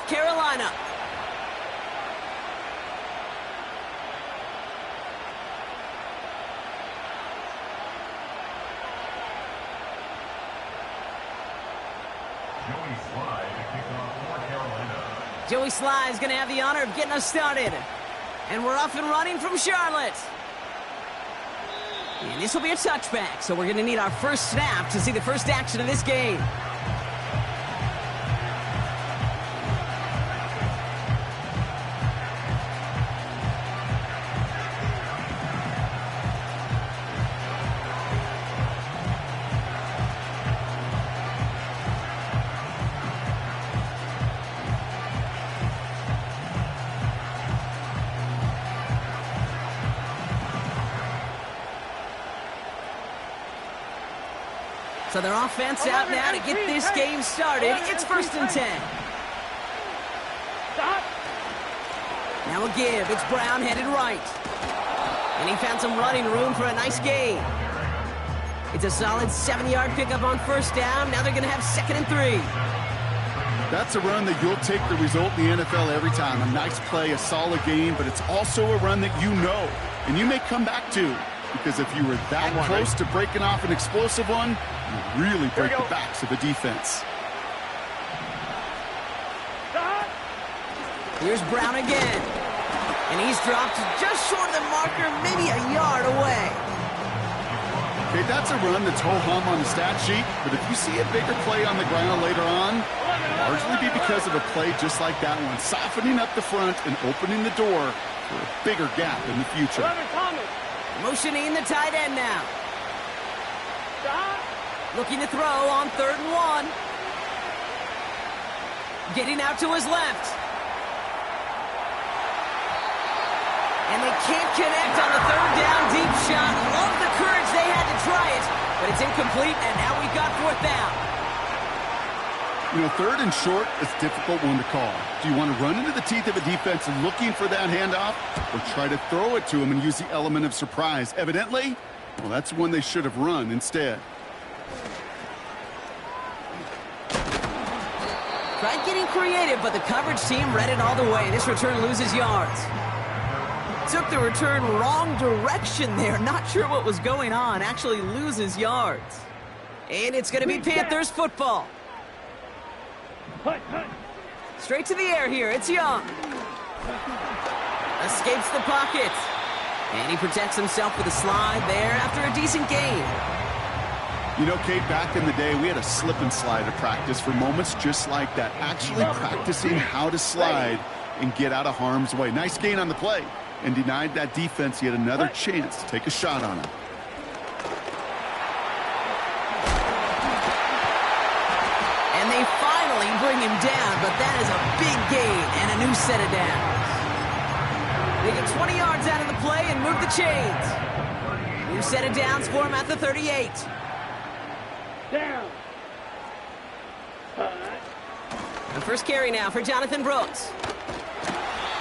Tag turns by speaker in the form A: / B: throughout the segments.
A: North Carolina. Joey Sly is going to have the honor of getting us started. And we're off and running from Charlotte. And this will be a touchback, so we're going to need our first snap to see the first action of this game. So their offense out now to get this game started. It's 1st and 10. Now a give. It's Brown headed right. And he found some running room for a nice gain. It's a solid 7-yard pickup on 1st down. Now they're going to have 2nd and 3.
B: That's a run that you'll take the result in the NFL every time. A nice play, a solid game, but it's also a run that you know and you may come back to. Because if you were that close to breaking off an explosive one, you really break the backs of the defense.
A: Here's Brown again. And he's dropped just short of the marker, maybe a yard away.
B: Okay, that's a run that's ho-hum on the stat sheet, but if you see a bigger play on the ground later on, largely be because of a play just like that one, softening up the front and opening the door for a bigger gap in the future.
A: Motioning the tight end now. Looking to throw on 3rd and 1. Getting out to his left. And they can't connect on the 3rd down deep shot. Love the courage they had to try it, but it's incomplete, and now we've got 4th down.
B: You know, 3rd and short is a difficult one to call. Do you want to run into the teeth of a defense looking for that handoff, or try to throw it to him and use the element of surprise? Evidently, well, that's one they should have run instead.
A: Tried getting creative, but the coverage team read it all the way. This return loses yards. Took the return wrong direction there. Not sure what was going on. Actually loses yards. And it's going to be Panthers football. Straight to the air here. It's Young. Escapes the pocket. And he protects himself with a slide there after a decent gain.
B: You know, Kate, back in the day, we had a slip and slide at practice for moments just like that. Actually practicing how to slide and get out of harm's way. Nice gain on the play. And denied that defense yet another chance to take a shot on him.
A: And they finally bring him down, but that is a big gain and a new set of downs. They get 20 yards out of the play and move the chains. New set of downs for him at the 38.
C: Down.
A: The first carry now for Jonathan Brooks.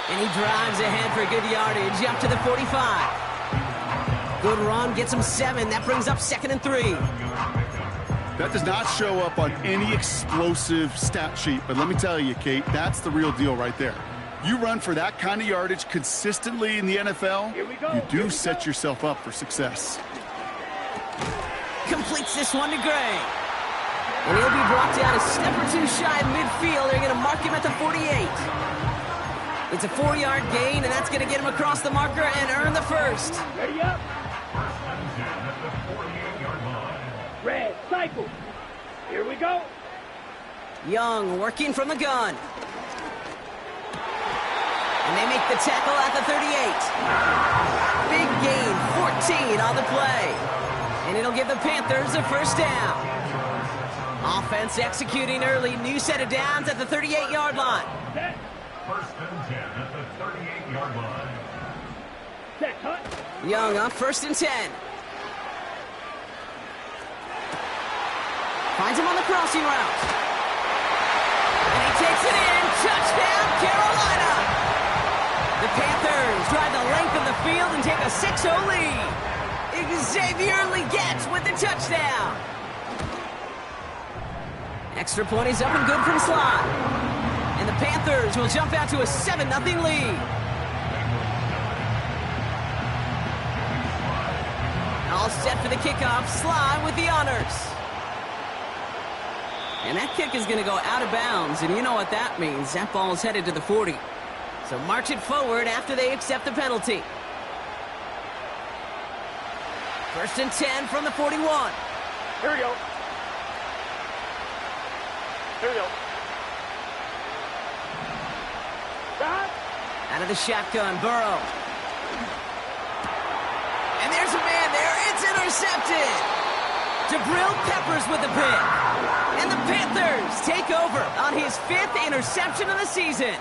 A: And he drives ahead for good yardage up to the 45. Good run, gets him 7. That brings up 2nd and 3.
B: That does not show up on any explosive stat sheet, but let me tell you, Kate, that's the real deal right there. You run for that kind of yardage consistently in the NFL, you do set yourself up for success.
A: Completes this one to Gray. And he'll be brought down a step or two shy of midfield. They're going to mark him at the 48. It's a 4-yard gain, and that's going to get him across the marker and earn the first.
C: Ready up. Red, cycle. Here we go.
A: Young working from the gun. And they make the tackle at the 38. Big gain, 14 on the play. And it'll give the Panthers a first down. Offense executing early. New set of downs at the 38-yard line.
C: Set.
D: 1st and 10 at the 38-yard line.
C: Set, cut.
A: Young up 1st and 10. Finds him on the crossing route. And he takes it in. Touchdown, Carolina. The Panthers drive the length of the field and take a 6-0 lead. Xavier Legette with the touchdown. Extra point is up and good from Sly. And the Panthers Panthers will jump out to a 7-0 lead. All set for the kickoff. Sly with the honors. And that kick is going to go out of bounds, and you know what that means. That ball is headed to the 40. So march it forward after they accept the penalty. 1st and 10 from the 41.
C: Here we go. Here we go. Stop.
A: Out of the shotgun, Burrow. And there's a man there. It's intercepted. Jabril Peppers with the pick. And the Panthers take over on his 5th interception of the season.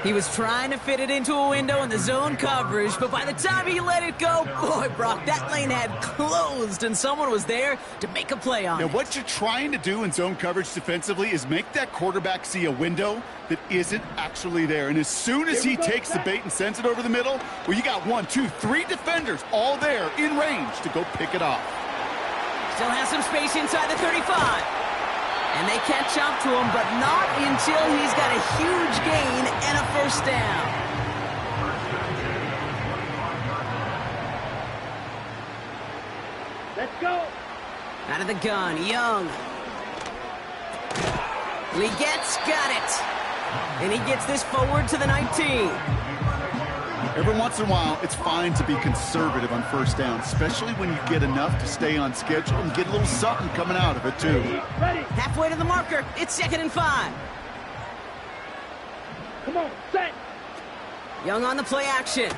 A: He was trying to fit it into a window in the zone coverage, but by the time he let it go, boy, Brock, that lane had closed, and someone was there to make a play on it.
B: Now, what you're trying to do in zone coverage defensively is make that quarterback see a window that isn't actually there. And as soon as he takes the bait and sends it over the middle, well, you got 1, 2, 3 defenders all there in range to go pick it off.
A: Still has some space inside the 35. And they catch up to him, but not until he's got a huge gain and a 1st down.
C: Let's go.
A: Out of the gun, Young. Legette's got it. And he gets this forward to the 19.
B: Every once in a while, it's fine to be conservative on 1st down, especially when you get enough to stay on schedule and get a little something coming out of it, too.
C: Ready.
A: Halfway to the marker. It's 2nd and 5.
C: Come on, set.
A: Young on the play action.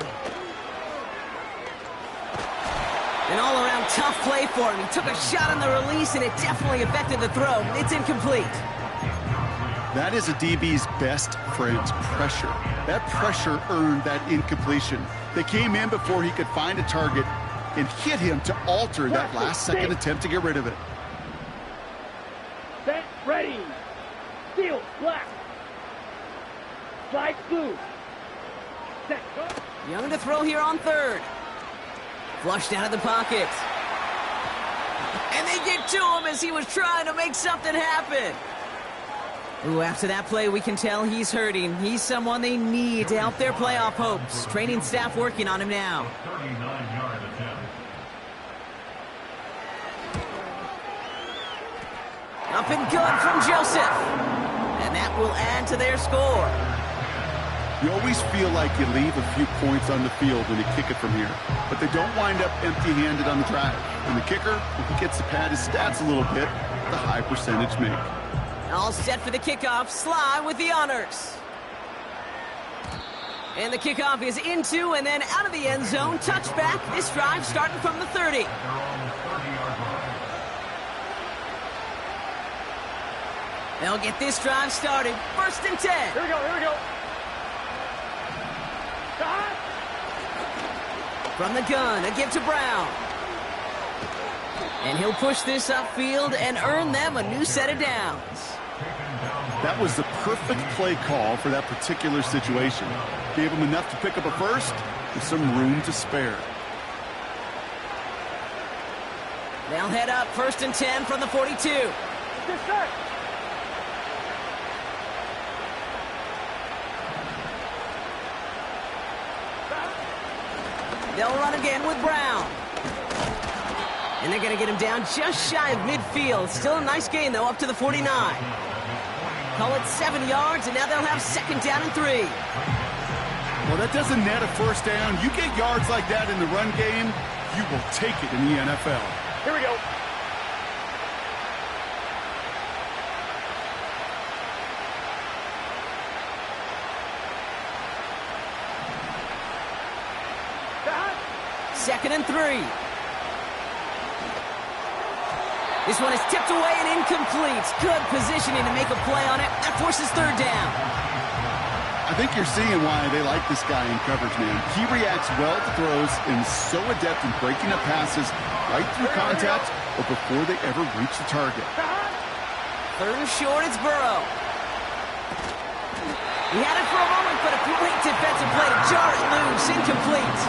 A: An all-around tough play for him. He took a shot on the release, and it definitely affected the throw. It's incomplete.
B: That is a DB's best friend, pressure. That pressure earned that incompletion. They came in before he could find a target and hit him to alter that last-second attempt to get rid of it.
C: Set, ready. Field, black. Slide blue. Set, go.
A: Young to throw here on 3rd. Flushed out of the pocket. And they get to him as he was trying to make something happen. Ooh, after that play, we can tell he's hurting. He's someone they need to help their playoff hopes. Training staff working on him now.
D: 39-yard attempt.
A: Up and good from Joseph. And that will add to their score.
B: You always feel like you leave a few points on the field when you kick it from here, but they don't wind up empty-handed on the drive. And the kicker, if he gets to pad his stats a little bit, the high percentage make.
A: All set for the kickoff. Sly with the honors. And the kickoff is into and then out of the end zone. Touchback. This drive starting from the 30.
D: They're on the 30-yard line.
A: They'll get this drive started. 1st and 10.
C: Here we go, here we go. Stop.
A: From the gun, a give to Brown. And he'll push this upfield and earn them a new set of downs.
B: That was the perfect play call for that particular situation. Gave him enough to pick up a 1st with some room to spare.
A: They'll head up 1st and 10 from the 42.
C: Just start.
A: They'll run again with Brown. And they're going to get him down just shy of midfield. Still a nice gain, though, up to the 49. Call it 7 yards, and now they'll have 2nd down and 3.
B: Well, that doesn't net a 1st down. You get yards like that in the run game, you will take it in the NFL.
C: Here we go. Stop.
A: 2nd and 3. This one is tipped away and incomplete. Good positioning to make a play on it. That forces 3rd down.
B: I think you're seeing why they like this guy in coverage, man. He reacts well to throws and is so adept in breaking up passes right through contact or before they ever reach the target.
A: 3rd and short, it's Burrow. He had it for a moment, but a great defensive play to jar it loose. Incomplete.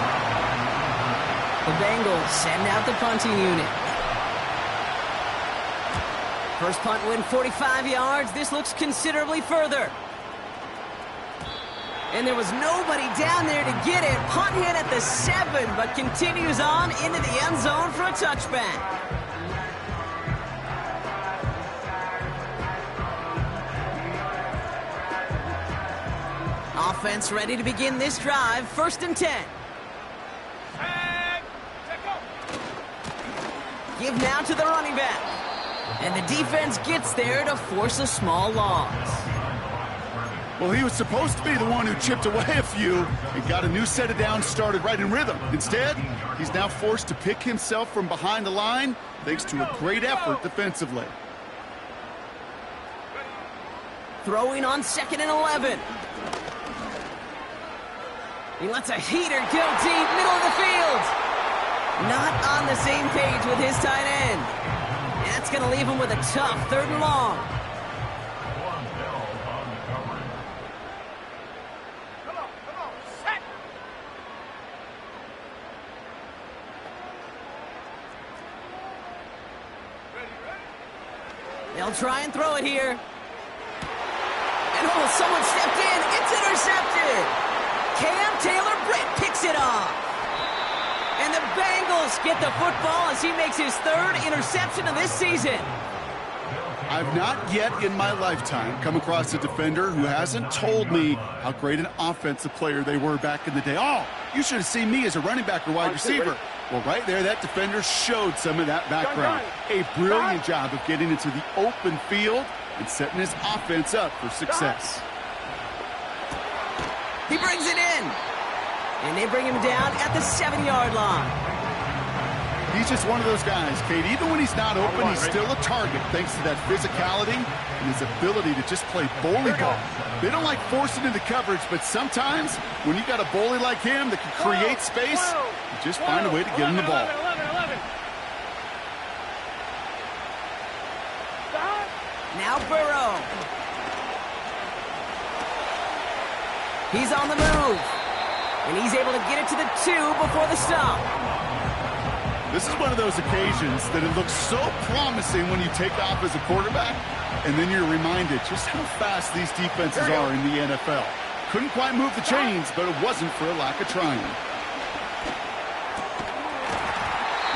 A: The Bengals send out the punting unit. First punt win 45 yards. This looks considerably further. And there was nobody down there to get it. Punt hit at the 7, but continues on into the end zone for a touchback. Offense ready to begin this drive. 1st and 10. Give now to the running back. And the defense gets there to force a small loss.
B: Well, he was supposed to be the one who chipped away a few and got a new set of downs started right in rhythm. Instead, he's now forced to pick himself from behind the line thanks to a great effort defensively.
A: Throwing on 2nd and 11. He lets a heater go deep, middle of the field. Not on the same page with his tight end. That's going to leave him with a tough 3rd and long. They'll try and throw it here. And oh, someone stepped in. It's intercepted. Cam Taylor-Britt picks it off. And the Bengals get the football as he makes his 3rd interception of this season.
B: I've not yet in my lifetime come across a defender who hasn't told me how great an offensive player they were back in the day. Oh, you should have seen me as a running back or wide receiver. Well, right there, that defender showed some of that background. A brilliant job of getting into the open field and setting his offense up for success.
A: He brings it in. And they bring him down at the 7-yard line.
B: He's just one of those guys, Kate. Even when he's not open, he's still a target thanks to that physicality and his ability to just play bully ball. They don't like forcing into coverage, but sometimes when you got a bully like him that can create space, you just find a way to get him the ball.
A: Now Burrow. He's on the move. And he's able to get it to the 2 before the stop.
B: This is one of those occasions that it looks so promising when you take off as a quarterback, and then you're reminded just how fast these defenses are in the NFL. Couldn't quite move the chains, but it wasn't for a lack of trying.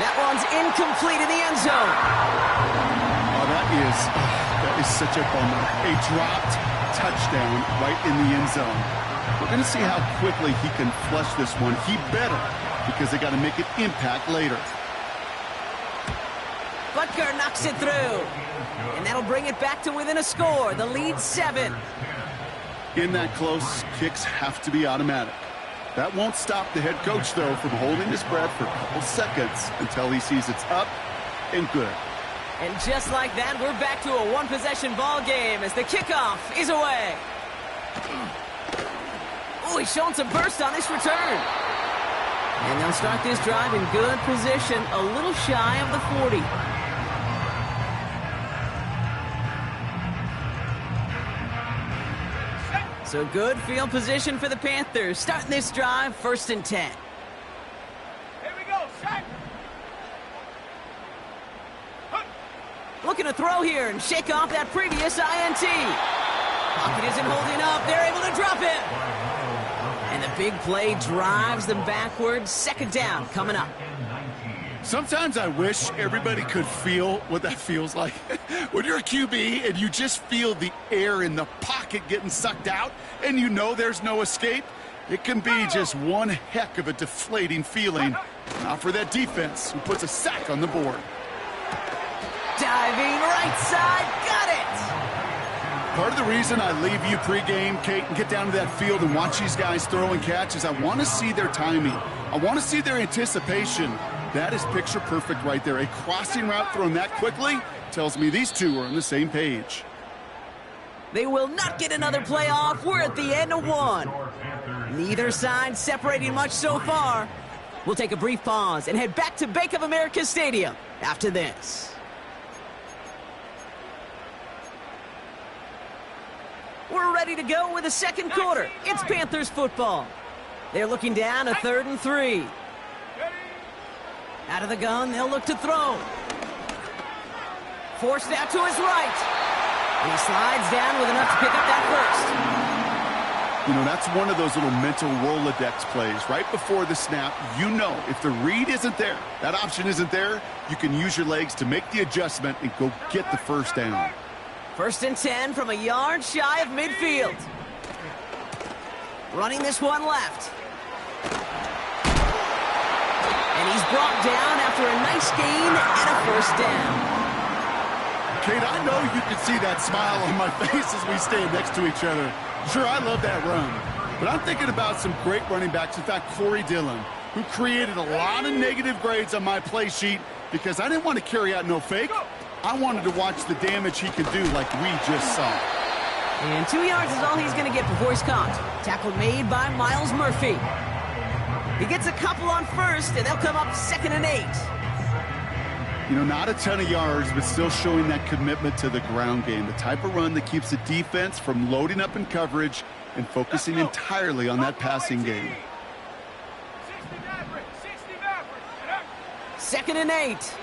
A: That one's incomplete in the end zone.
B: Oh, that is such a bummer. A dropped touchdown right in the end zone. We're going to see how quickly he can flush this one. He better, because they got to make it impact later.
A: Butker knocks it through. And that'll bring it back to within a score. The lead 7.
B: In that close, kicks have to be automatic. That won't stop the head coach, though, from holding his breath for a couple seconds until he sees it's up and good.
A: And just like that, we're back to a one-possession ball game as the kickoff is away. Oh, he's showing some burst on this return. And they'll start this drive in good position, a little shy of the 40. So good field position for the Panthers. Starting this drive, 1st and 10.
C: Here we go, set.
A: Looking to throw here and shake off that previous INT. Pocket isn't holding up. They're able to drop it. And the big play drives them backwards. 2nd down coming up.
B: Sometimes I wish everybody could feel what that feels like. When you're a QB and you just feel the air in the pocket getting sucked out and you know there's no escape, it can be just one heck of a deflating feeling. Not for that defense who puts a sack on the board.
A: Diving right side, got it!
B: Part of the reason I leave you pregame, Kate, and get down to that field and watch these guys throw and catch is I want to see their timing. I want to see their anticipation. That is picture perfect right there. A crossing route thrown that quickly tells me these two are on the same page.
A: They will not get another play off. We're at the end of 1. Neither side separating much so far. We'll take a brief pause and head back to Bank of America Stadium after this. We're ready to go with the 2nd quarter. It's Panthers football. They're looking down a 3rd and 3. Out of the gun, they'll look to throw. Forced out to his right. He slides down with enough to pick up that 1st.
B: You know, that's one of those little mental Rolodex plays. Right before the snap, you know if the read isn't there, that option isn't there, you can use your legs to make the adjustment and go get the first down.
A: 1st and 10 from a yard shy of midfield. Running this one left. And he's brought down after a nice gain and a 1st down.
B: Kate, I know you can see that smile on my face as we stand next to each other. Sure, I love that run. But I'm thinking about some great running backs. In fact, Corey Dillon, who created a lot of negative grades on my play sheet because I didn't want to carry out no fake. I wanted to watch the damage he could do like we just saw.
A: And 2 yards is all he's going to get before he's caught. Tackle made by Miles Murphy. He gets a couple on 1st, and they'll come up 2nd and 8.
B: You know, not a ton of yards, but still showing that commitment to the ground game. The type of run that keeps the defense from loading up in coverage and focusing entirely on that passing game.
A: 2nd and 8.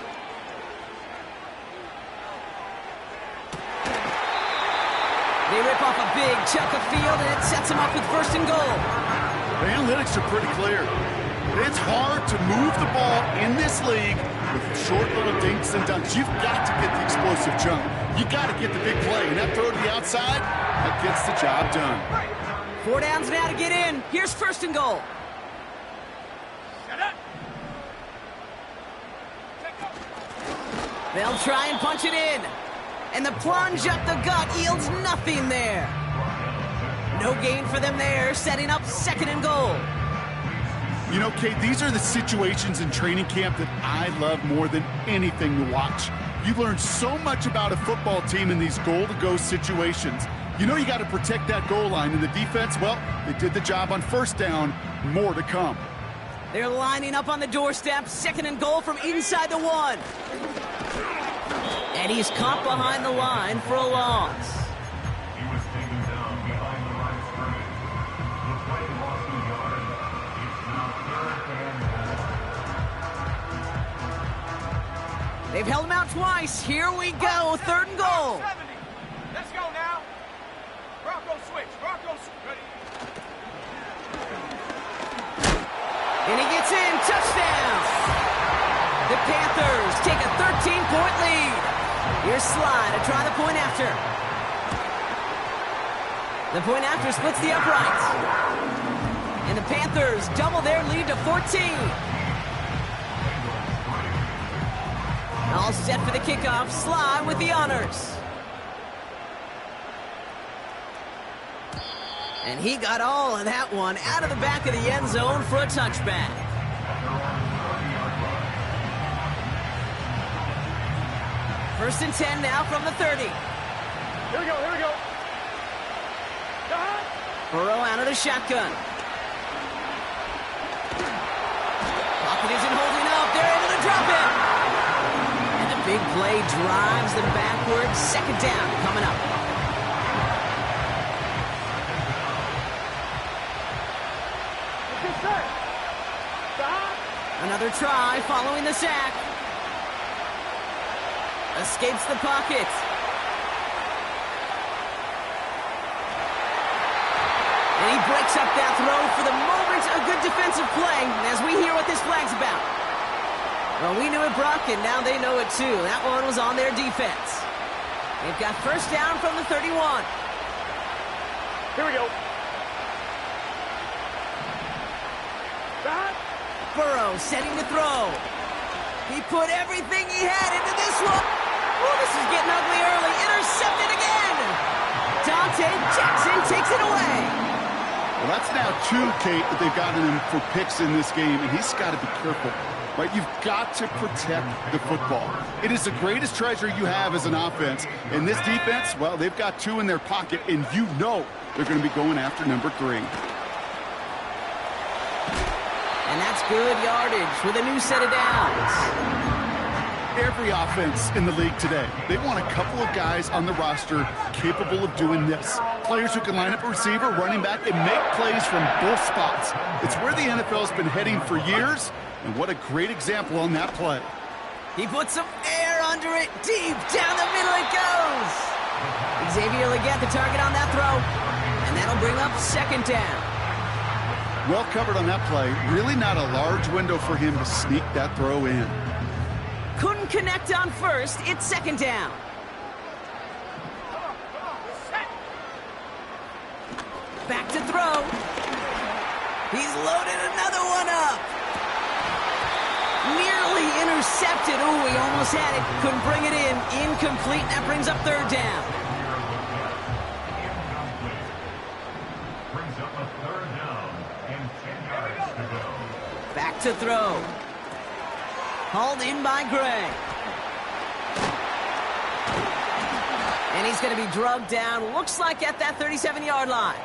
A: They rip off a big chunk of field, and it sets him up with 1st and goal.
B: The analytics are pretty clear. It's hard to move the ball in this league with short little dinks and dunks. You've got to get the explosive jump. You got to get the big play, and that throw to the outside, that gets the job done.
A: 4 downs now to get in. Here's 1st and goal. They'll try and punch it in. And the plunge up the gut yields nothing there. No gain for them there, setting up 2nd and goal.
B: You know, Kate, these are the situations in training camp that I love more than anything to watch. You learn so much about a football team in these goal-to-go situations. You know you got to protect that goal line, and the defense, well, they did the job on 1st down. More to come.
A: They're lining up on the doorstep. 2nd and goal from inside the 1. And he's caught behind the line for a loss.
D: He was taken down behind the line of scrimmage. Looks like he lost 2 yards. It's now 3rd and...
A: They've held him out twice. Here we go. 3rd and goal.
C: 70. Let's go now. Bronco switch. Bronco switch. Ready.
A: And he gets in. Touchdown. The Panthers take a 13-point lead. Here's Sly to try the point after. The point after splits the uprights. And the Panthers double their lead to 14. All set for the kickoff. Sly with the honors. And he got all of that one out of the back of the end zone for a touchback. First and 10 now from the 30.
C: Here we go. Here we go.
A: Burrow out of the shotgun. Pocket isn't holding up. They're able to drop it. And the big play drives them backwards. 2nd down coming up. Another try following the sack. Escapes the pocket. And he breaks up that throw for the moment. A good defensive play as we hear what this flag's about. Well, we knew it, Brock, and now they know it too. That one was on their defense. They've got 1st down from the 31.
C: Here we go.
A: Burrow setting to throw. He put everything he had into this one. Oh, this is getting ugly early. Intercepted again. Dante Jackson takes it away.
B: Well, that's now 2, Kate, that they've gotten him for picks in this game, and he's got to be careful. Right? You've got to protect the football. It is the greatest treasure you have as an offense. And this defense, well, they've got 2 in their pocket, and you know they're going to be going after number 3.
A: And that's good yardage with a new set of downs.
B: Every offense in the league today, they want a couple of guys on the roster capable of doing this. Players who can line up a receiver, running back, and make plays from both spots. It's where the NFL's been heading for years, and what a great example on that play.
A: He puts some air under it. Deep down the middle it goes. Xavier Legette, the target on that throw. And that'll bring up second down.
B: Well covered on that play. Really not a large window for him to sneak that throw in.
A: Couldn't connect on first. It's second down. Back to throw. He's loaded another one up. Nearly intercepted. Oh, he almost had it. Couldn't bring it in. Incomplete. That brings up third down.
D: Brings up a third down and 10 yards to go.
A: Back to throw. Hauled in by Gray. And he's going to be drugged down. Looks like at that 37-yard line.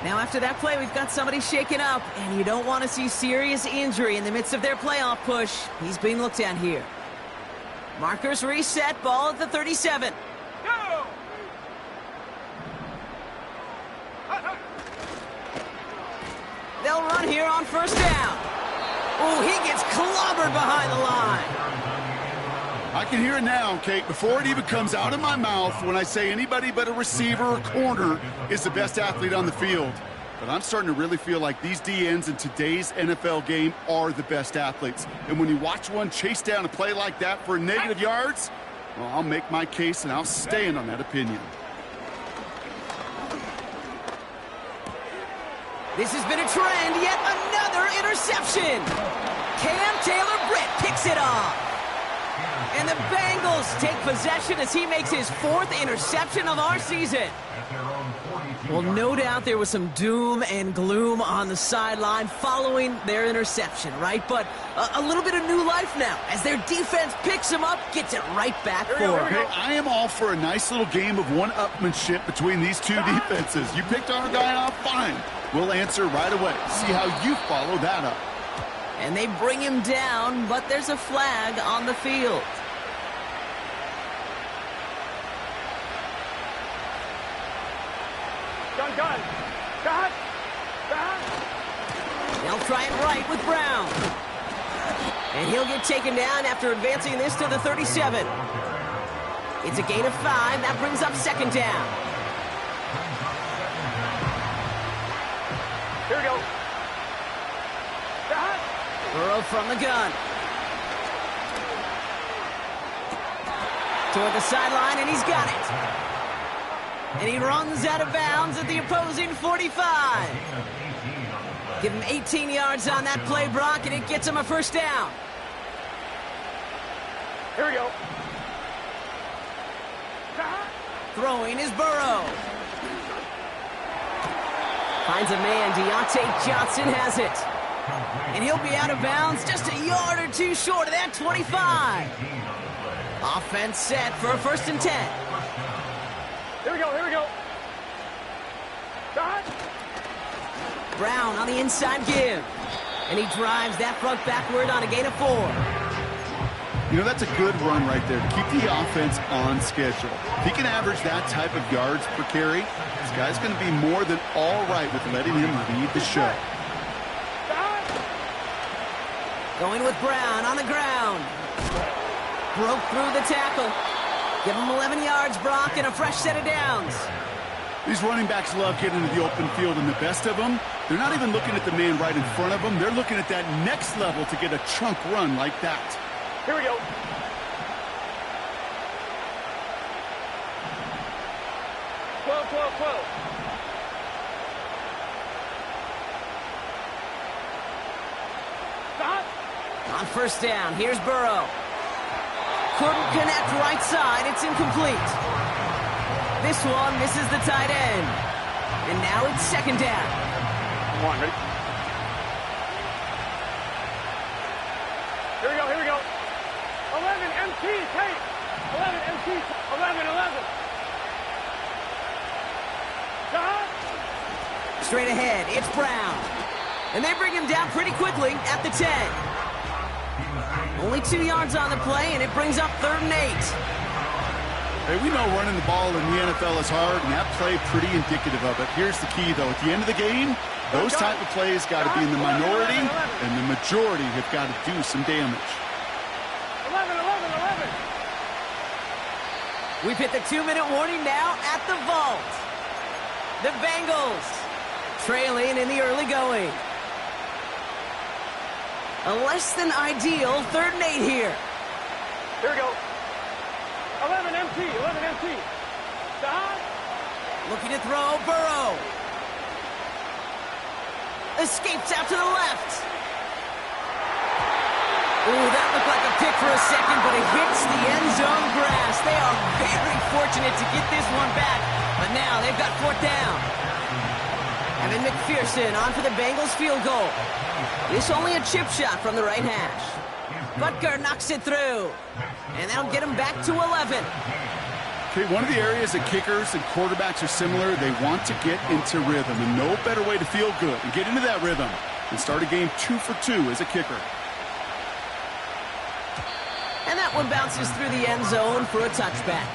A: Now, after that play, we've got somebody shaken up, and you don't want to see serious injury in the midst of their playoff push. He's being looked at here. Markers reset, ball at the 37.
C: Go!
A: They'll run here on first down. Oh, he gets clobbered behind the line.
B: I can hear it now, Kate, before it even comes out of my mouth when I say anybody but a receiver or corner is the best athlete on the field. But I'm starting to really feel like these DNs in today's NFL game are the best athletes. And when you watch one chase down a play like that for negative yards, well, I'll make my case and I'll stand on that opinion.
A: This has been a trend, yet another interception. Cam Taylor-Britt picks it off. And the Bengals take possession as he makes his 4th interception of our season. Well, no doubt there was some doom and gloom on the sideline following their interception, right? But a little bit of new life now as their defense picks him up, gets it right back for him.
B: Hey, I am all for a nice little game of one-upmanship between these two defenses. You picked our guy off, fine. We'll answer right away. See how you follow that up.
A: And they bring him down, but there's a flag on the field.
C: Gun. Got.
A: They'll try it right with Brown. And he'll get taken down after advancing this to the 37. It's a gain of 5. That brings up second down.
C: Here we go.
A: Burrow from the gun. Toward the sideline, and he's got it. And he runs out of bounds at the opposing 45. Give him 18 yards on that play, Brock, and it gets him a first down.
C: Here we go.
A: Throwing is Burrow. Finds a man. Deontay Johnson has it. And he'll be out of bounds just a yard or two short of that 25. Offense set for a 1st and 10.
C: Here we go.
A: Brown on the inside give. And he drives that front backward on a gain of 4.
B: You know, that's a good run right there to keep the offense on schedule. If he can average that type of yards per carry, this guy's going to be more than all right with letting him lead the show.
A: Going with Brown on the ground. Broke through the tackle. Give him 11 yards, Brock, and a fresh set of downs.
B: These running backs love getting into the open field, and the best of them, they're not even looking at the man right in front of them. They're looking at that next level to get a chunk run like that.
C: Here we go. Twelve.
A: On first down, here's Burrow. Couldn't connect right side. It's incomplete. This one misses the tight end. And now it's second down.
C: Come on, ready? Here we go. 11 MT, Kate. 11 MT. 11.
A: Straight ahead, it's Brown. And they bring him down pretty quickly at the 10. Only 2 yards on the play, and it brings up 3rd and 8.
B: Hey, we know running the ball in the NFL is hard, and that play pretty indicative of it. Here's the key, though. At the end of the game, those type of plays got to be in the minority, and the majority have got to do some damage.
C: 11.
A: We've hit the 2-minute warning now at the vault. The Bengals trailing in the early going. A less than ideal 3rd and 8 here.
C: Here we go. 11 MT, 11 MT. Stop.
A: Looking to throw, Burrow. Escapes out to the left. Ooh, that looked like a pick for a second, but it hits the end zone grass. They are very fortunate to get this one back, but now they've got 4th down. Evan McPherson on for the Bengals field goal. This only a chip shot from the right hash. Butker knocks it through, and that'll get him back to 11.
B: Okay, one of the areas that kickers and quarterbacks are similar, they want to get into rhythm, and no better way to feel good and get into that rhythm than start a game 2 for 2 as a kicker.
A: And that one bounces through the end zone for a touchback.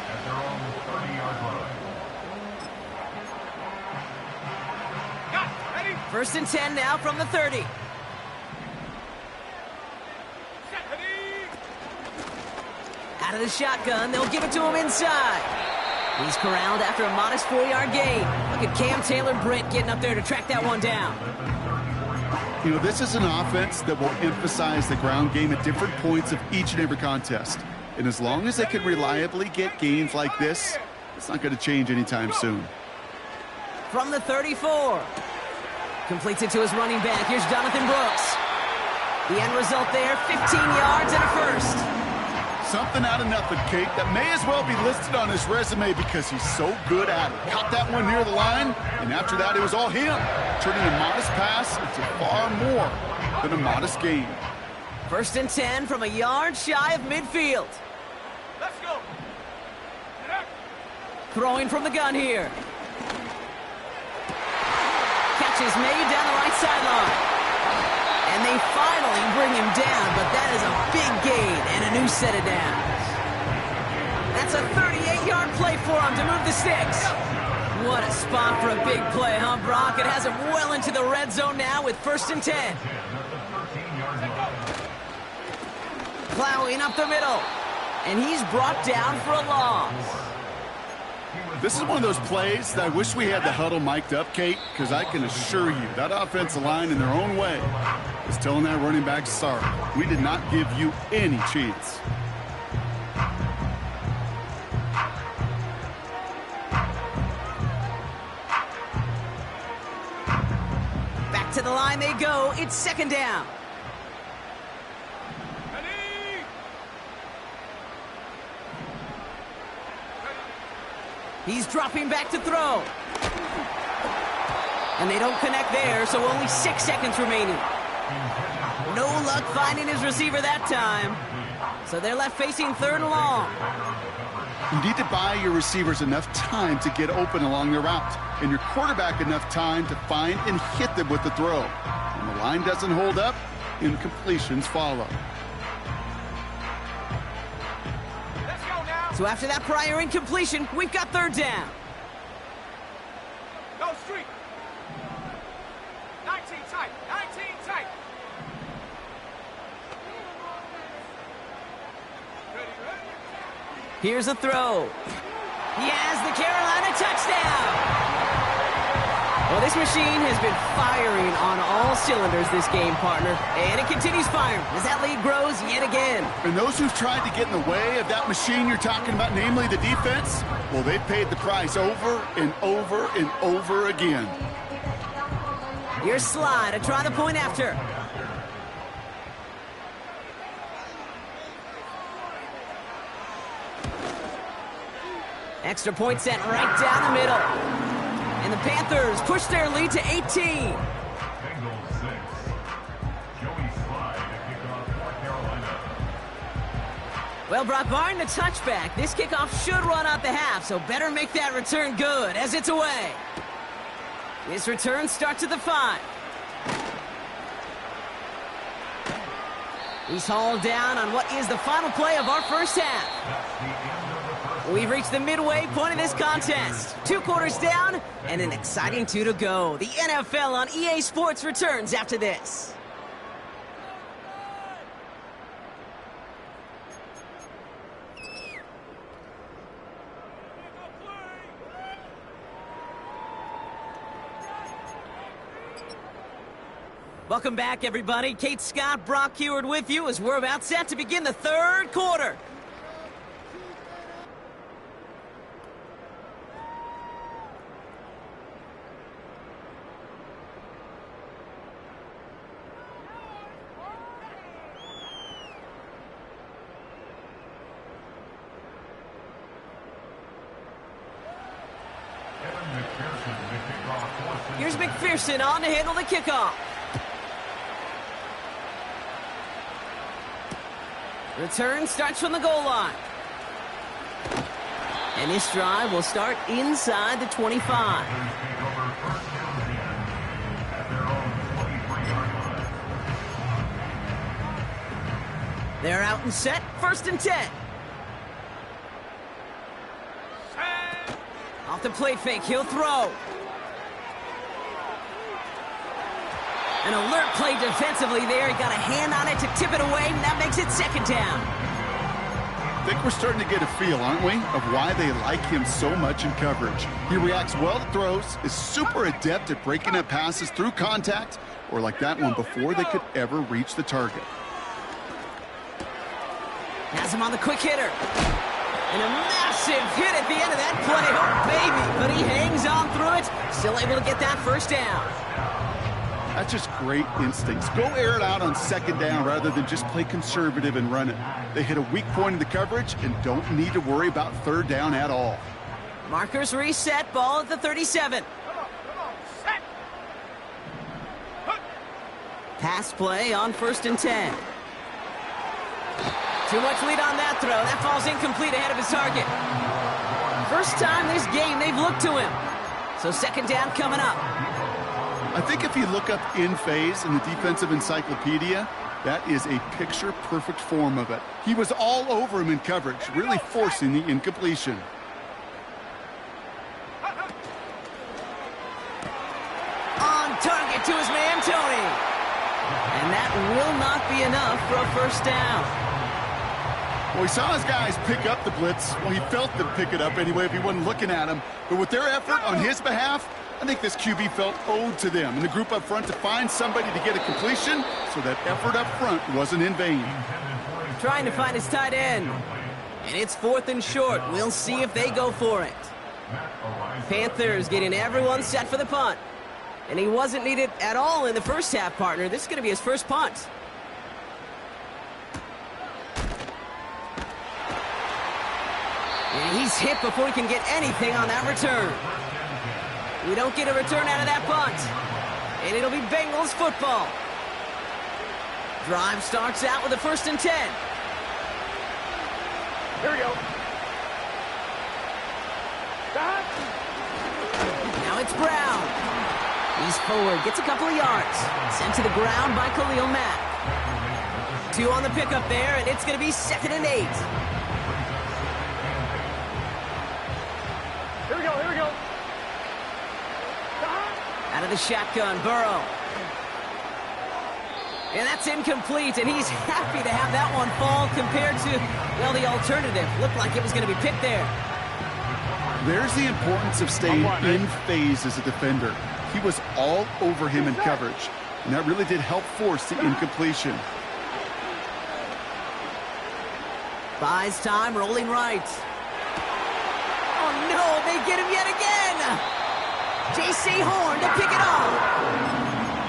D: At their own 30-yard line.
A: 1st and 10 now from the 30. Out of the shotgun, they'll give it to him inside. He's corralled after a modest 4-yard gain. Look at Cam Taylor-Britt getting up there to track that one down.
B: You know, this is an offense that will emphasize the ground game at different points of each and every contest. And as long as they can reliably get gains like this, it's not going to change anytime soon.
A: From the 34. Completes it to his running back. Here's Jonathan Brooks. The end result there, 15 yards and a first.
B: Something out of nothing, Kate, that may as well be listed on his resume because he's so good at it. Caught that one near the line, and after that, it was all him, turning a modest pass into far more than a modest gain.
A: 1st and 10 from a yard shy of midfield.
C: Let's go.
A: Throwing from the gun here. Catch is made down the right sideline. And they finally bring him down, but that is a big gain and a new set of downs. That's a 38-yard play for him to move the sticks. What a spot for a big play, huh, Brock? It has him well into the red zone now with 1st and 10. Plowing up the middle. And he's brought down for a loss.
B: This is one of those plays that I wish we had the huddle mic'd up, Kate, because I can assure you that offensive line in their own way is telling that running back, sorry, we did not give you any chance.
A: Back to the line they go. It's 2nd down. He's dropping back to throw. And they don't connect there, so only 6 seconds remaining. No luck finding his receiver that time. So they're left facing 3rd and long.
B: You need to buy your receivers enough time to get open along their route, and your quarterback enough time to find and hit them with the throw. When the line doesn't hold up, incompletions follow.
A: So after that prior incompletion, we've got 3rd down.
C: Go street. 19 tight. 19 tight.
A: Here's a throw. He has the Carolina touchdown. Well, this machine has been firing on all cylinders this game, partner. And it continues firing as that lead grows yet again.
B: And those who've tried to get in the way of that machine you're talking about, namely the defense, well, they've paid the price over and over and over again.
A: Here's Sly to try the point after. Extra point set right down the middle. And the Panthers push their lead to 18.
D: Bengals 6. Joey Sly to kick off for Carolina.
A: Well, Brock, barring the touchback, this kickoff should run out the half, so better make that return good as it's away. This return starts at the 5. He's hauled down on what is the final play of our first half. We've reached the midway point of this contest. 2 quarters down and an exciting 2 to go. The NFL on EA Sports returns after this. Welcome back, everybody. Kate Scott, Brock Heward with you as we're about set to begin the third quarter. Here's McPherson on to handle the kickoff. Return starts from the goal line. And this drive will start inside the 25. They're out and set, 1st and 10. Off the play fake, he'll throw. An alert play defensively there. He got a hand on it to tip it away, and that makes it 2nd down.
B: I think we're starting to get a feel, aren't we, of why they like him so much in coverage. He reacts well to throws, is super adept at breaking up passes through contact, or like that one before they could ever reach the target.
A: Has him on the quick hitter. And a massive hit at the end of that play. Oh, baby. But he hangs on through it. Still able to get that 1st down.
B: That's just great instincts. Go air it out on 2nd down rather than just play conservative and run it. They hit a weak point in the coverage and don't need to worry about 3rd down at all.
A: Markers reset. Ball at the 37. Pass play on 1st and 10. Too much lead on that throw. That falls incomplete ahead of his target. First time this game they've looked to him. So 2nd down coming up.
B: I think if you look up in phase in the defensive encyclopedia, that is a picture-perfect form of it. He was all over him in coverage, really forcing the incompletion.
A: On target to his man, Tony. And that will not be enough for a 1st down.
B: Well, he saw his guys pick up the blitz. Well, he felt them pick it up anyway if he wasn't looking at him. But with their effort on his behalf, I think this QB felt owed to them and the group up front to find somebody to get a completion, so that effort up front wasn't in vain.
A: Trying to find his tight end. And it's 4th and short. We'll see if they go for it. Panthers getting everyone set for the punt. And he wasn't needed at all in the first half, partner. This is going to be his first punt. And he's hit before he can get anything on that return. We don't get a return out of that punt. And it'll be Bengals football. Drive starts out with a 1st and 10.
C: Here we go.
A: Now it's Brown. He's forward, gets a couple of yards. Sent to the ground by Khalil Mack. 2 on the pickup there, and it's going to be 2nd and 8.
C: Here we go, here we go.
A: Out of the shotgun, Burrow. And that's incomplete, and he's happy to have that one fall compared to, well, the alternative. Looked like it was going to be picked there.
B: There's the importance of staying in phase as a defender. He was all over him in coverage, and that really did help force the incompletion.
A: Buys time, rolling right. Oh, no, they get him yet again. J.C. Horn to pick it off.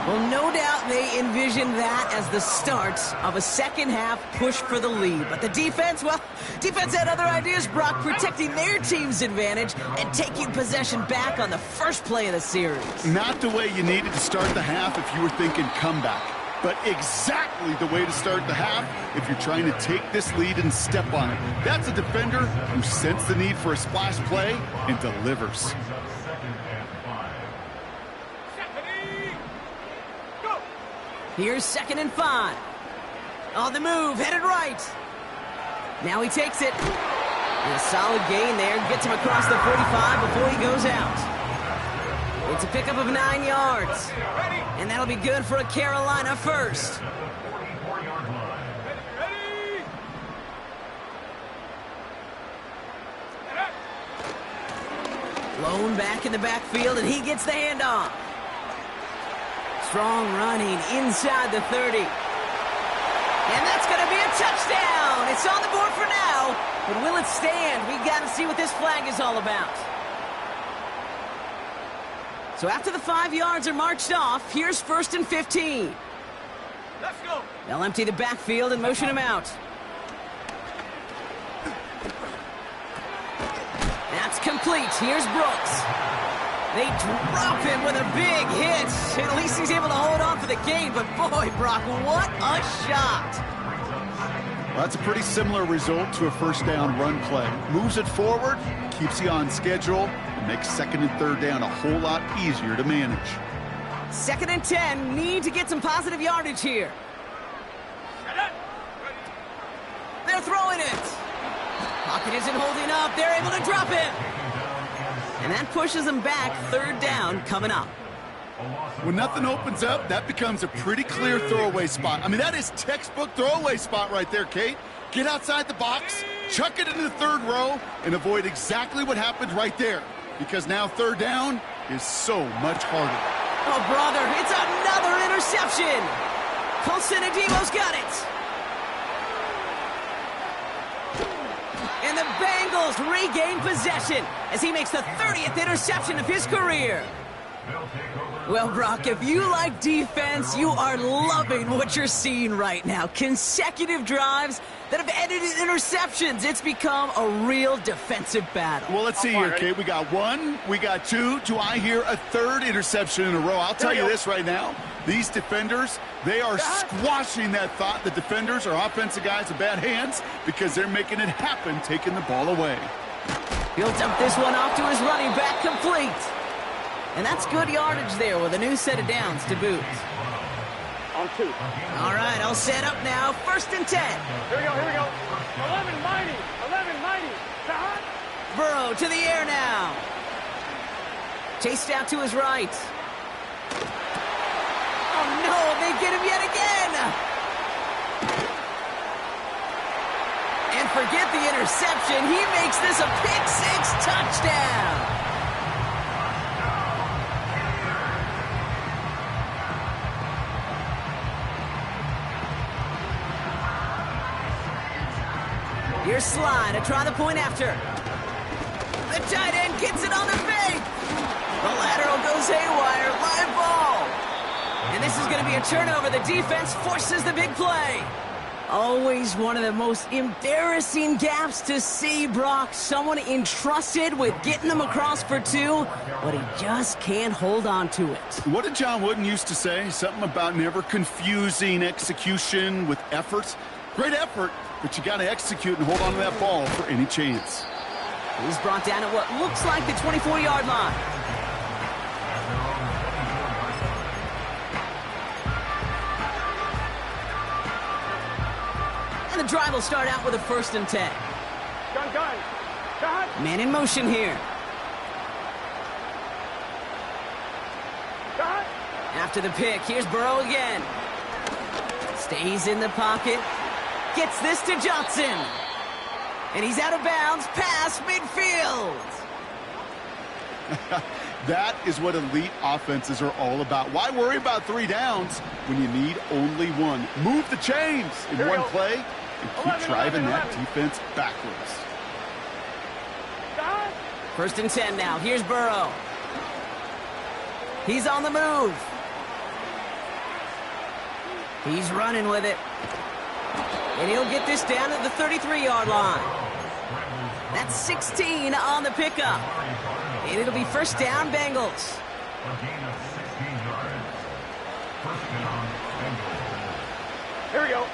A: Well, no doubt they envisioned that as the start of a 2nd half push for the lead. But the defense, well, defense had other ideas, Brock, protecting their team's advantage and taking possession back on the first play of the series.
B: Not the way you needed to start the half if you were thinking comeback, but exactly the way to start the half if you're trying to take this lead and step on it. That's a defender who sensed the need for a splash play and delivers.
A: Here's 2nd and 5. On the move, headed right. Now he takes it. And a solid gain there. Gets him across the 45 before he goes out. It's a pickup of 9 yards. And that'll be good for a Carolina 1st. Lone back in the backfield, and he gets the handoff. Strong running inside the 30. And that's going to be a touchdown. It's on the board for now. But will it stand? We got to see what this flag is all about. So after the 5 yards are marched off, here's 1st and 15.
C: Let's go.
A: They'll empty the backfield and motion him out. That's complete. Here's Brooks. They drop him with a big hit. At least he's able to hold on for the gain. But boy, Brock, what a shot.
B: Well, that's a pretty similar result to a first down run play. Moves it forward, keeps you on schedule, and makes 2nd and 3rd down a whole lot easier to manage.
A: 2nd and 10. Need to get some positive yardage here. They're throwing it. Pocket isn't holding up. They're able to drop it. And that pushes them back. 3rd down coming up.
B: When nothing opens up, that becomes a pretty clear throwaway spot. I mean, that is textbook throwaway spot right there, Kate. Get outside the box, chuck it into the 3rd row, and avoid exactly what happened right there. Because now 3rd down is so much harder.
A: Oh, brother, it's another interception. Colson Adebo's got it. And the Bengals regain possession as he makes the 30th interception of his career. Well, Brock, if you like defense, you are loving what you're seeing right now. Consecutive drives that have ended in interceptions. It's become a real defensive battle.
B: Well, let's see here, Kate. We got 1, we got 2. Do I hear a 3rd interception in a row? I'll tell you this right now. These defenders, they are squashing that thought. The defenders are offensive guys with bad hands because they're making it happen, taking the ball away.
A: He'll dump this one off to his running back, complete. And that's good yardage there with a new set of downs to boot.
C: On 2.
A: All right, I'll set up now. 1st and 10.
C: Here we go, here we go. 11 mighty, 11 mighty. Shot.
A: Burrow to the air now. Chased out to his right. Oh, no, they get him yet again. And forget the interception. He makes this a pick-6 touchdown. Here's Slide to try the point after. The tight end gets it on the fake. The lateral goes haywire. Live ball. And this is going to be a turnover. The defense forces the big play. Always one of the most embarrassing gaps to see, Brock. Someone entrusted with getting them across for 2, but he just can't hold on to it.
B: What did John Wooden used to say? Something about never confusing execution with effort. Great effort, but you got to execute and hold on to that ball for any chance.
A: He's brought down at what looks like the 24-yard line. And the drive will start out with a 1st and 10.
C: Gun. Shot.
A: Man in motion here.
C: Shot.
A: After the pick, here's Burrow again. Stays in the pocket. Gets this to Johnson. And he's out of bounds past midfield.
B: That is what elite offenses are all about. Why worry about 3 downs when you need only 1? Move the chains in one play and keep driving that defense backwards.
A: 1st and 10 now. Here's Burrow. He's on the move. He's running with it. And he'll get this down at the 33-yard line. That's 16 on the pickup. And it'll be 1st down, Bengals.
C: Here we go.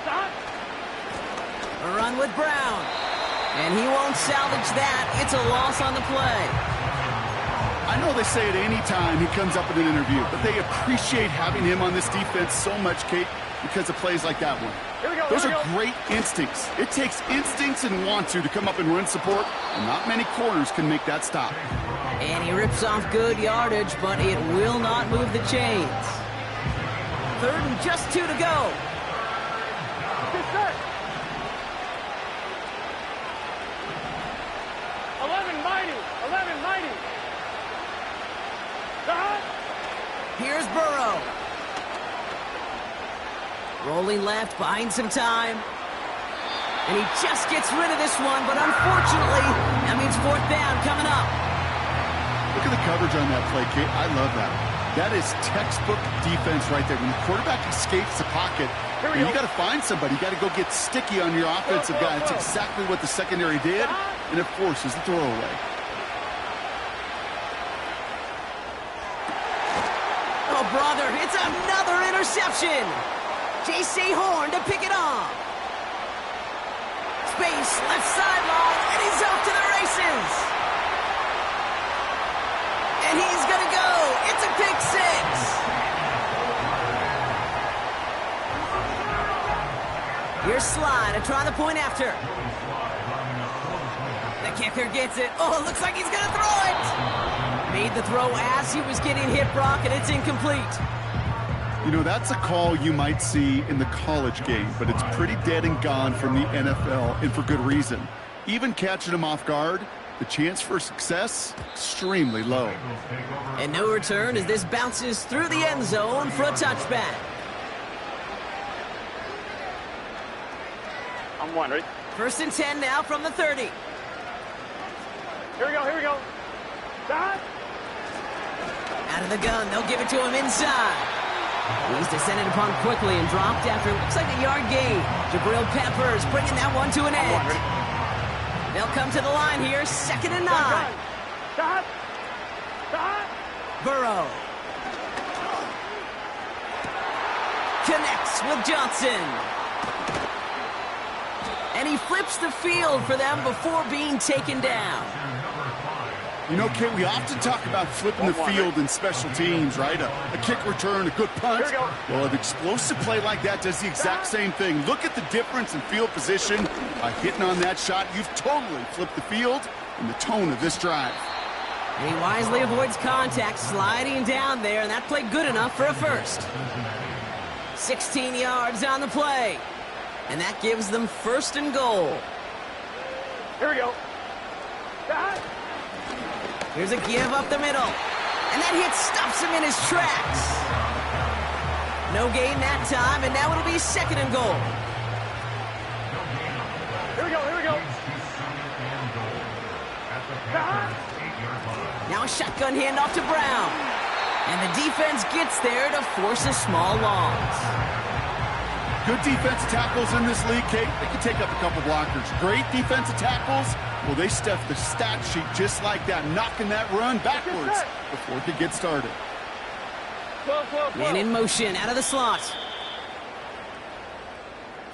C: Stop.
A: A run with Brown. And he won't salvage that. It's a loss on the play.
B: I know they say it any time he comes up in an interview, but they appreciate having him on this defense so much, Kate, because of plays like that one.
C: Here we go.
B: Those are great instincts. It takes instincts and want to come up and run support, and not many corners can make that stop.
A: And he rips off good yardage, but it will not move the chains. 3rd and just 2 to go.
C: Get set. 11 mighty. 11 mighty. Stop.
A: Here's Burrow. Rolling left, buying some time. And he just gets rid of this one, but unfortunately, that means fourth down coming up.
B: Look at the coverage on that play, Kate. I love that. That is textbook defense right there. When the quarterback escapes the pocket, you got to find somebody. You got to go get sticky on your offensive guy. It's exactly what the secondary did, and it forces the throwaway.
A: Oh, brother, it's another interception. J.C. Horn to pick it off. Space, left sideline, and he's off to the races. And he's going to go. It's a pick six. Here's Slide to try the point after. The kicker gets it. Oh, it looks like he's going to throw it. Made the throw as he was getting hit, Brock, and it's incomplete.
B: You know, that's a call you might see in the college game, but it's pretty dead and gone from the NFL, and for good reason. Even catching him off guard, the chance for success, extremely low.
A: And no return as this bounces through the end zone for a touchback.
C: I'm one, right?
A: First and 10 now from the 30.
C: Here we go, here we go. Dot.
A: Out of the gun, they'll give it to him inside. He's descended upon quickly and dropped after looks like a yard gain. Jabril Peppers bringing that one to an end. They'll come to the line here, 2nd and 9.
C: Dot. Dot.
A: Burrow. Connects with Johnson. And he flips the field for them before being taken down.
B: You know, Kate, we often talk about flipping the field in special teams, right? A kick return, a good punch. Well, an explosive play like that does the exact same thing. Look at the difference in field position. By hitting on that shot, you've totally flipped the field and the tone of this drive.
A: And he wisely avoids contact, sliding down there, and that played good enough for a first. 16 yards on the play. And that gives them 1st and goal.
C: Here we go. Dot.
A: Here's a give up the middle. And that hit stops him in his tracks. No gain that time, and now it'll be 2nd and goal.
C: Here we go, here we go.
A: Now a shotgun handoff to Brown. And the defense gets there to force a small loss.
B: Good defensive tackles in this league, Kate. They can take up a couple blockers. Great defensive tackles. Well, they stuff the stat sheet just like that, knocking that run backwards before it could get started.
A: Man in motion, out of the slot.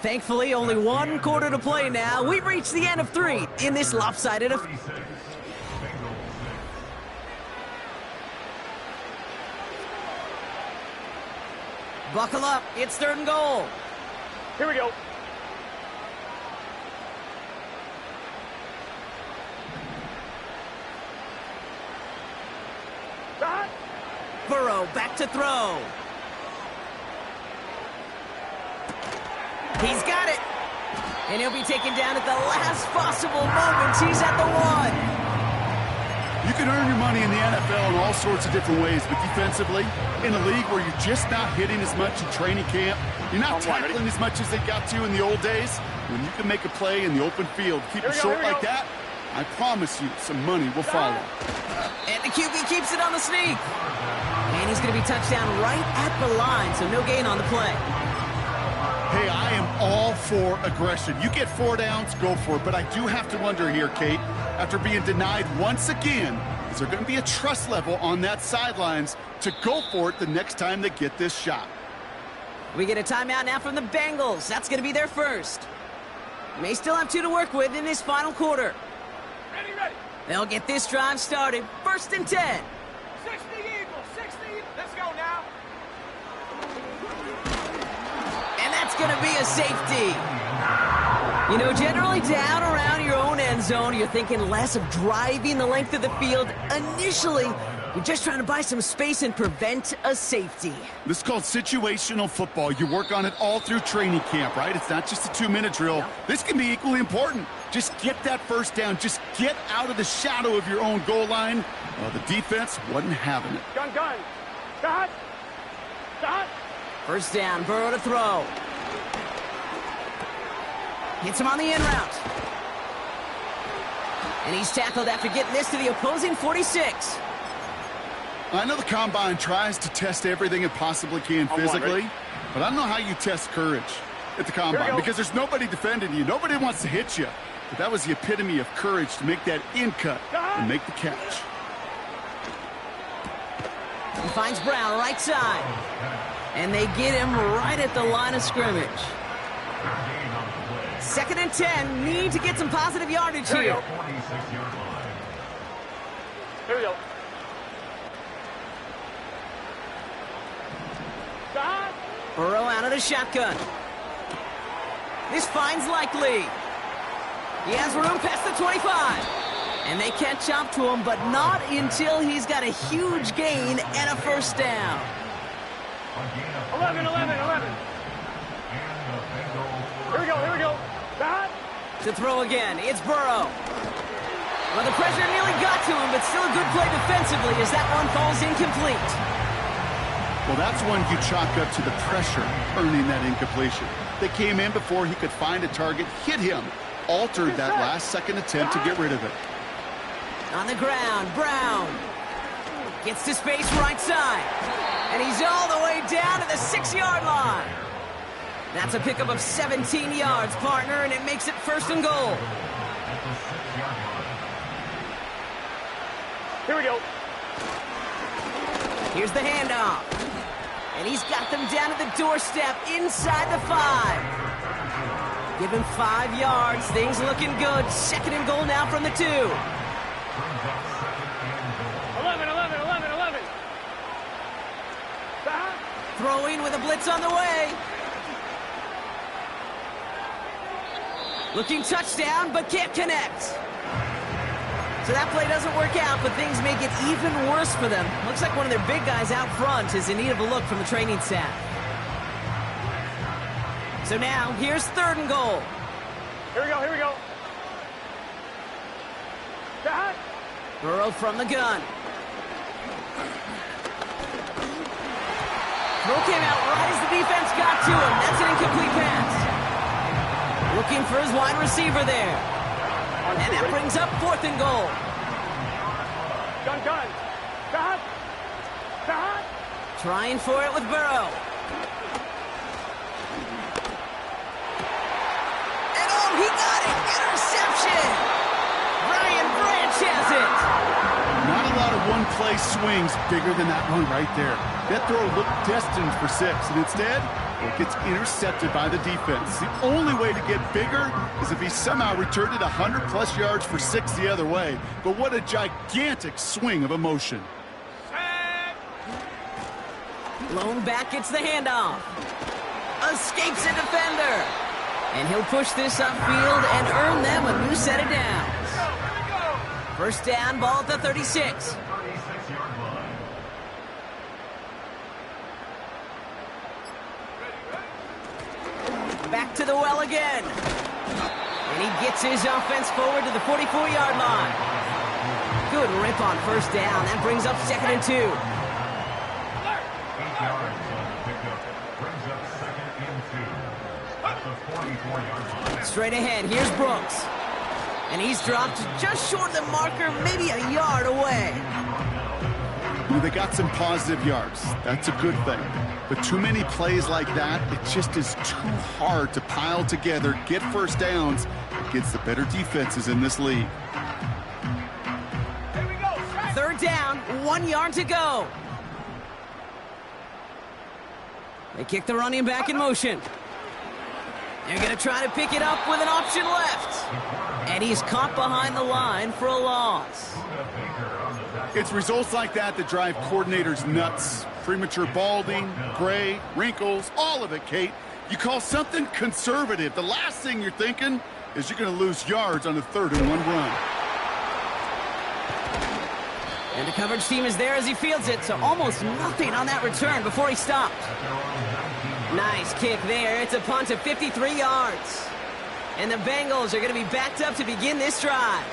A: Thankfully, only 1 quarter to play now. We've reached the end of 3 in this lopsided affair. Buckle up, it's 3rd and goal.
C: Here we go. Dot.
A: Burrow back to throw. He's got it. And he'll be taken down at the last possible moment. He's at the 1.
B: You can earn your money in the NFL in all sorts of different ways, but defensively, in a league where you're just not hitting as much in training camp, you're not tackling as much as they got to in the old days, when you can make a play in the open field, keep it short like that, I promise you some money will follow.
A: And the QB keeps it on the sneak. And he's going to be touched down right at the line, so no gain on the play.
B: Hey, I am all for aggression. You get 4 downs, go for it. But I do have to wonder here, Kate, after being denied once again, is there going to be a trust level on that sidelines to go for it the next time they get this shot?
A: We get a timeout now from the Bengals. That's going to be their first. May still have 2 to work with in this final quarter.
C: Ready, ready.
A: They'll get this drive started. 1st and 10.
C: 60 Eagles, 60. Let's go now.
A: And that's going to be a safety. You know, generally down around your own end zone, you're thinking less of driving the length of the field. Initially, you're just trying to buy some space and prevent a safety.
B: This is called situational football. You work on it all through training camp, right? It's not just a 2-minute drill.
A: Yeah.
B: This can be equally important. Just get that first down. Just get out of the shadow of your own goal line. Well, the defense wasn't having it.
C: Gun, gun. Dot. Stop.
A: First down, Burrow to throw. Hits him on the in route. And he's tackled after getting this to the opposing 46.
B: I know the Combine tries to test everything it possibly can physically, but I don't know how you test courage at the Combine because there's nobody defending you. Nobody wants to hit you. But that was the epitome of courage to make that in cut and make the catch.
A: He finds Brown right side. And they get him right at the line of scrimmage. 2nd and 10. Need to get some positive yardage here.
C: Here we go. Stop.
A: Burrow out of the shotgun. This finds Likely. He has room past the 25. And they catch up to him, but not until he's got a huge gain and a first down.
C: 11. Here we go. Stop.
A: To throw again, it's Burrow. Well, the pressure nearly got to him, but still a good play defensively as that one falls incomplete.
B: Well, that's one you chalk up to the pressure earning that incompletion. They came in before he could find a target, hit him, altered that last-second attempt to get rid of it.
A: On the ground, Brown gets to space right side. And he's all the way down to the 6-yard line. That's a pickup of 17 yards, partner, and it makes it 1st and goal.
C: Here we go.
A: Here's the handoff. And he's got them down at the doorstep inside the 5. Give him 5 yards. Things looking good. 2nd and goal now from the 2.
C: 11. Stop.
A: Throwing with a blitz on the way. Looking touchdown, but can't connect. So that play doesn't work out, but things make it even worse for them. Looks like one of their big guys out front is in need of a look from the training staff. So now, here's 3rd and goal.
C: Here we go. Stop.
A: Burrow from the gun. Throw came out right as the defense got to him. That's an incomplete pass. Looking for his wide receiver there. And that brings up 4th and goal.
C: Gun. Stop.
A: Trying for it with Burrow. And oh, he got it! Interception! Brian Branch has it!
B: Not a lot of one-play swings bigger than that one right there. That throw looked destined for 6, and instead, it gets intercepted by the defense. The only way to get bigger is if he somehow returned it 100-plus yards for 6 the other way. But what a gigantic swing of emotion.
A: Lone back gets the handoff. Escapes a defender. And he'll push this upfield and earn them a new set of downs. First down, ball at the 36. Back to the well again. And he gets his offense forward to the 44-yard line. Good rip on first down. That brings up 2nd and 2.
D: 8 yards on the pickup. Brings up 2nd and 2. At the 44-yard line.
A: Straight ahead, here's Brooks. And he's dropped just short of the marker, maybe a yard away.
B: They got some positive yards. That's a good thing. But too many plays like that, it just is too hard to pile together, get first downs against the better defenses in this league.
A: 3rd down, 1 yard to go. They kick the running back in motion. They're going to try to pick it up with an option left. And he's caught behind the line for a loss.
B: It's results like that that drive coordinators nuts. Premature balding, gray, wrinkles, all of it, Kate. You call something conservative. The last thing you're thinking is you're going to lose yards on a 3rd and 1 run.
A: And the coverage team is there as he fields it, so almost nothing on that return before he stopped. Nice kick there. It's a punt of 53 yards. And the Bengals are going to be backed up to begin this drive.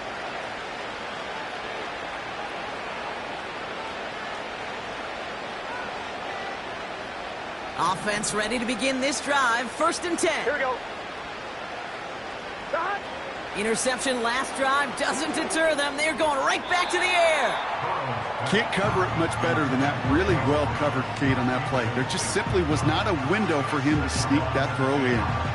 A: Offense ready to begin this drive. 1st and 10.
C: Here we go. Stop.
A: Interception last drive doesn't deter them. They're going right back to the air.
B: Can't cover it much better than that. Really well covered, Kate, on that play. There just simply was not a window for him to sneak that throw in.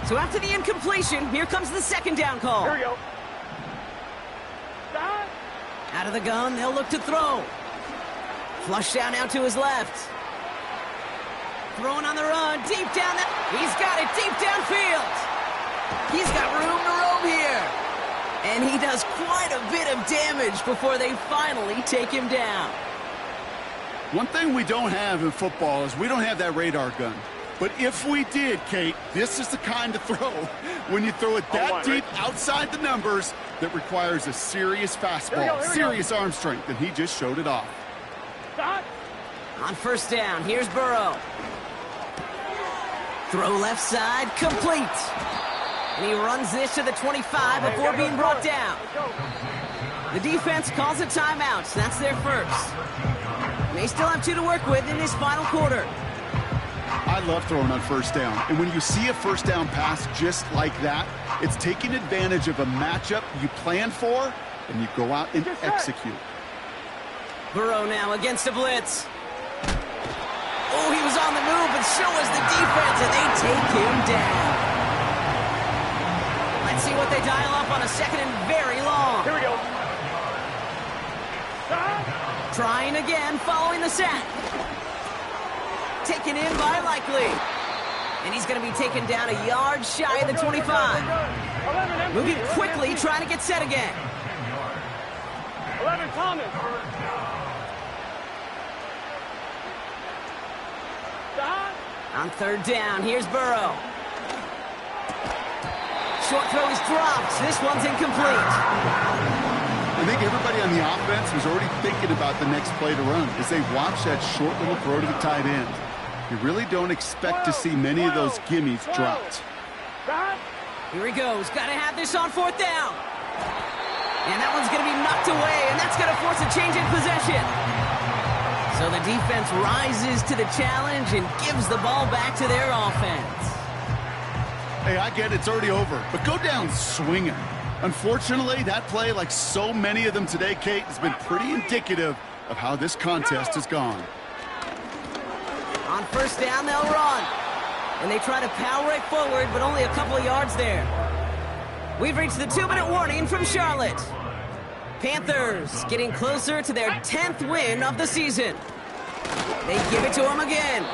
A: So after the incompletion, here comes the 2nd down call.
C: Here we go. Stop.
A: Out of the gun, they'll look to throw. Flush down now to his left. Throwing on the run, deep down. He's got it deep downfield. He's got room to roam here. And he does quite a bit of damage before they finally take him down.
B: One thing we don't have in football is we don't have that radar gun. But if we did, Kate, this is the kind of throw when you throw it that deep outside the numbers that requires a serious fastball, serious arm strength, and he just showed it off.
C: Stop.
A: On 1st down, here's Burrow. Throw left side, complete. And he runs this to the 25 before being brought down. The defense calls a timeout. That's their first. They still have 2 to work with in this final quarter.
B: I love throwing on 1st down. And when you see a 1st down pass just like that, it's taking advantage of a matchup you plan for, and you go out and execute.
A: Burrow now against a blitz. Oh, he was on the move, but so was the defense, and they take him down. Let's see what they dial up on a 2nd and very long.
C: Here we go. Stop.
A: Trying again, following the sack. Taken in by Likely. And he's going to be taken down a yard shy of the 25. Moving quickly, trying to get set again.
C: 11 Thomas. Stop.
A: On 3rd down, here's Burrow. Short throw is dropped. This one's incomplete.
B: I think everybody on the offense was already thinking about the next play to run as they watch that short little throw to the tight end. You really don't expect to see many of those gimmies dropped.
A: Here he goes. Got to have this on 4th down. And that one's going to be knocked away, and that's going to force a change in possession. So the defense rises to the challenge and gives the ball back to their offense.
B: Hey, I get it's already over, but go down swinging. Unfortunately, that play, like so many of them today, Kate, has been pretty indicative of how this contest has gone.
A: On 1st down, they'll run. And they try to power it forward, but only a couple of yards there. We've reached the 2-minute warning from Charlotte. Panthers getting closer to their 10th win of the season. They give it to him again.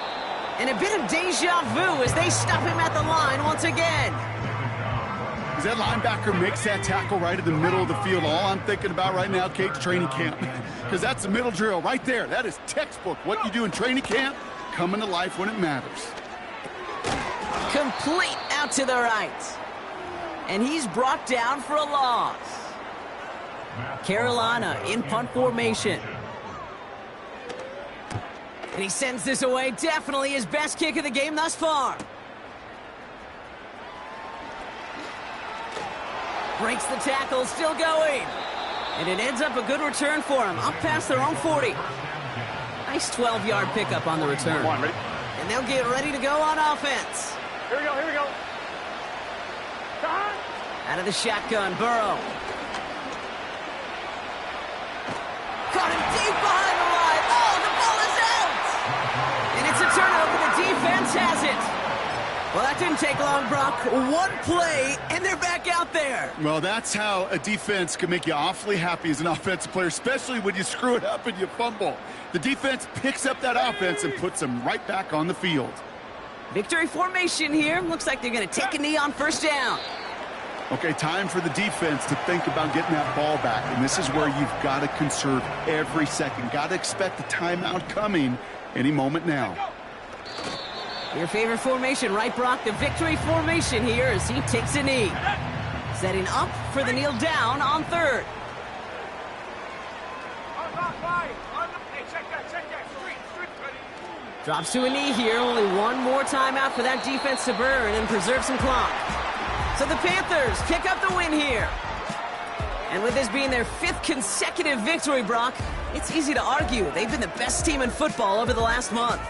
A: And a bit of deja vu as they stop him at the line once again.
B: As that linebacker makes that tackle right in the middle of the field, all I'm thinking about right now, Kate's training camp. Because that's the middle drill right there. That is textbook. What you do in training camp, coming to life when it matters.
A: Complete out to the right. And he's brought down for a loss. Carolina in punt formation. And he sends this away. Definitely his best kick of the game thus far. Breaks the tackle, still going. And it ends up a good return for him. Up past their own 40. Nice 12-yard pickup on the return.
C: Come on, ready?
A: And they'll get ready to go on offense.
C: Here we go, here we go. Stop.
A: Out of the shotgun, Burrow. Caught him deep behind the line. Oh, the ball is out! And it's a turnover. The defense has it. Well, that didn't take long, Brock. One play, and they're back out there.
B: Well, that's how a defense can make you awfully happy as an offensive player, especially when you screw it up and you fumble. The defense picks up that offense and puts them right back on the field.
A: Victory formation here. Looks like they're going to take a knee on 1st down.
B: Okay, time for the defense to think about getting that ball back, and this is where you've got to conserve every second. Got to expect the timeout coming any moment now.
A: Your favorite formation, right, Brock? The victory formation here as he takes a knee. Setting up for the kneel down on 3rd. Drops to a knee here. Only one more timeout for that defense to burn and preserve some clock. So the Panthers pick up the win here. And with this being their 5th consecutive victory, Brock, it's easy to argue they've been the best team in football over the last month.